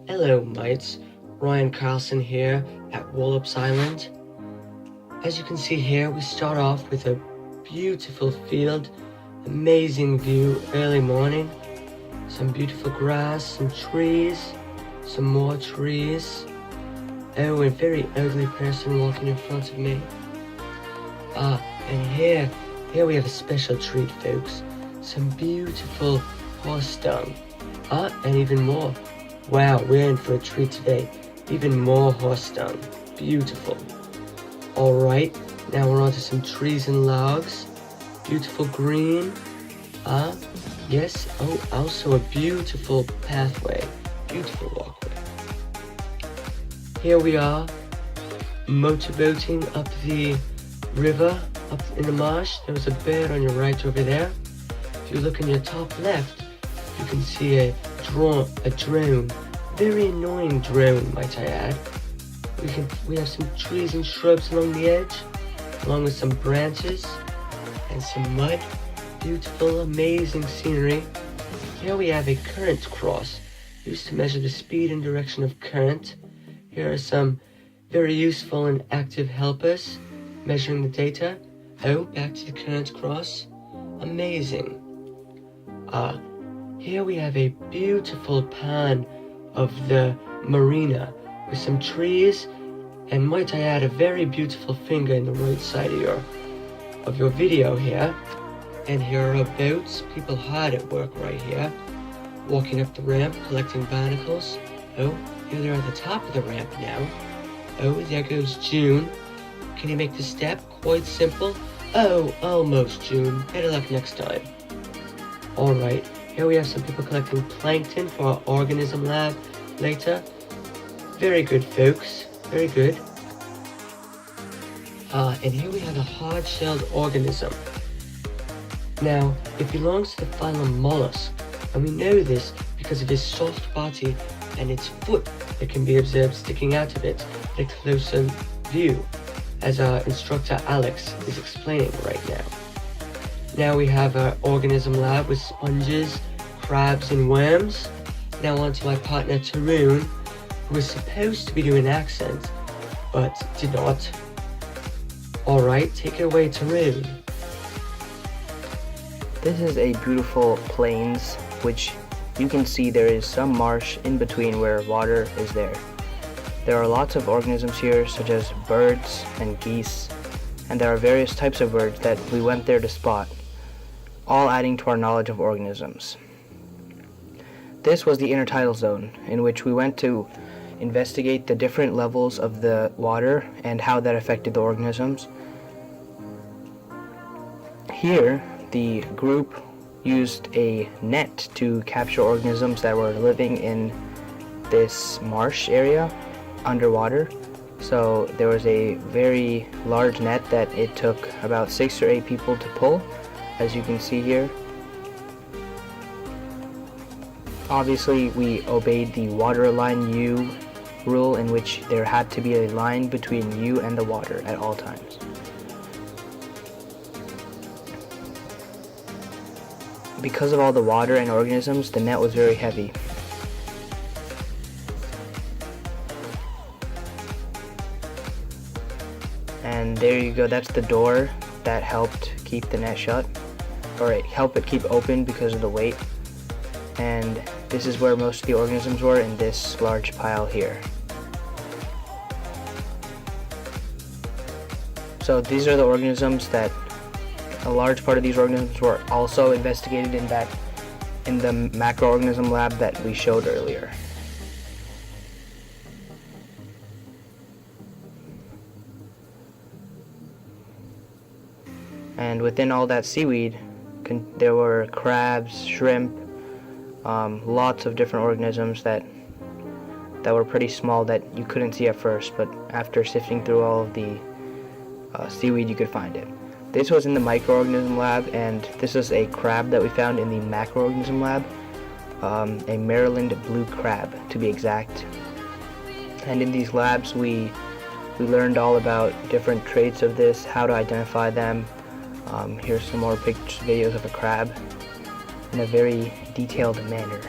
Hello mates, Ryan Carlson here at Wallops Island. As you can see here, we start off with a beautiful field, amazing view, early morning, some beautiful grass, some trees, some more trees. Oh, a very ugly person walking in front of me. And here we have a special treat, folks. Some beautiful horse dung. And even more. Wow, we're in for a treat today. Even more horse dung. Beautiful. Alright, now we're on to some trees and logs. Beautiful green. Yes, also a beautiful pathway. Beautiful walkway. Here we are, motorboating up the river, up in the marsh. There's a bird on your right over there. If you look in your top left, you can see a drone. Very annoying drone, might I add. We have some trees and shrubs along the edge, along with some branches and some mud. Beautiful, amazing scenery. Here we have a current cross, used to measure the speed and direction of current. Here are some very useful and active helpers, measuring the data. Oh, back to the current cross. Amazing. Here we have a beautiful pan of the marina with some trees, and might I add, a very beautiful finger in the right side of your video here. And here are boats, people hard at work right here, walking up the ramp, collecting barnacles. Oh, here they're at the top of the ramp now. Oh, there goes June. Can you make the step? Quite simple. Oh, almost, June. Better luck next time. Alright, here we have some people collecting plankton for our organism lab later. Very good, folks. Very good. And here we have a hard-shelled organism. Now, it belongs to the phylum mollusk, and we know this because of its soft body and its foot that can be observed sticking out of it at a closer view, as our instructor Alex is explaining right now. Now we have our organism lab with sponges, crabs and worms. Now on to my partner Tarun, who was supposed to be doing an accent, but did not. Alright, take it away, Tarun. This is a beautiful plains, which you can see there is some marsh in between where water is there. There are lots of organisms here, such as birds and geese, and there are various types of birds that we went there to spot, all adding to our knowledge of organisms. This was the intertidal zone, in which we went to investigate the different levels of the water and how that affected the organisms. Here, the group used a net to capture organisms that were living in this marsh area underwater. So there was a very large net that it took about 6 or 8 people to pull, as you can see here. Obviously, we obeyed the water line U rule, in which there had to be a line between you and the water at all times. Because of all the water and organisms, the net was very heavy. And there you go, that's the door that helped keep the net shut, or it helped it keep open because of the weight. And this is where most of the organisms were, in this large pile here. So these are the organisms that, a large part of these organisms were also investigated in the macroorganism lab that we showed earlier. And within all that seaweed, there were crabs, shrimp, lots of different organisms that were pretty small that you couldn't see at first, but after sifting through all of the seaweed, you could find it. This was in the microorganism lab, and this is a crab that we found in the macroorganism lab, a Maryland blue crab to be exact. And in these labs, we learned all about different traits of this, how to identify them. Here's some more pictures, videos of a crab in a very detailed manner.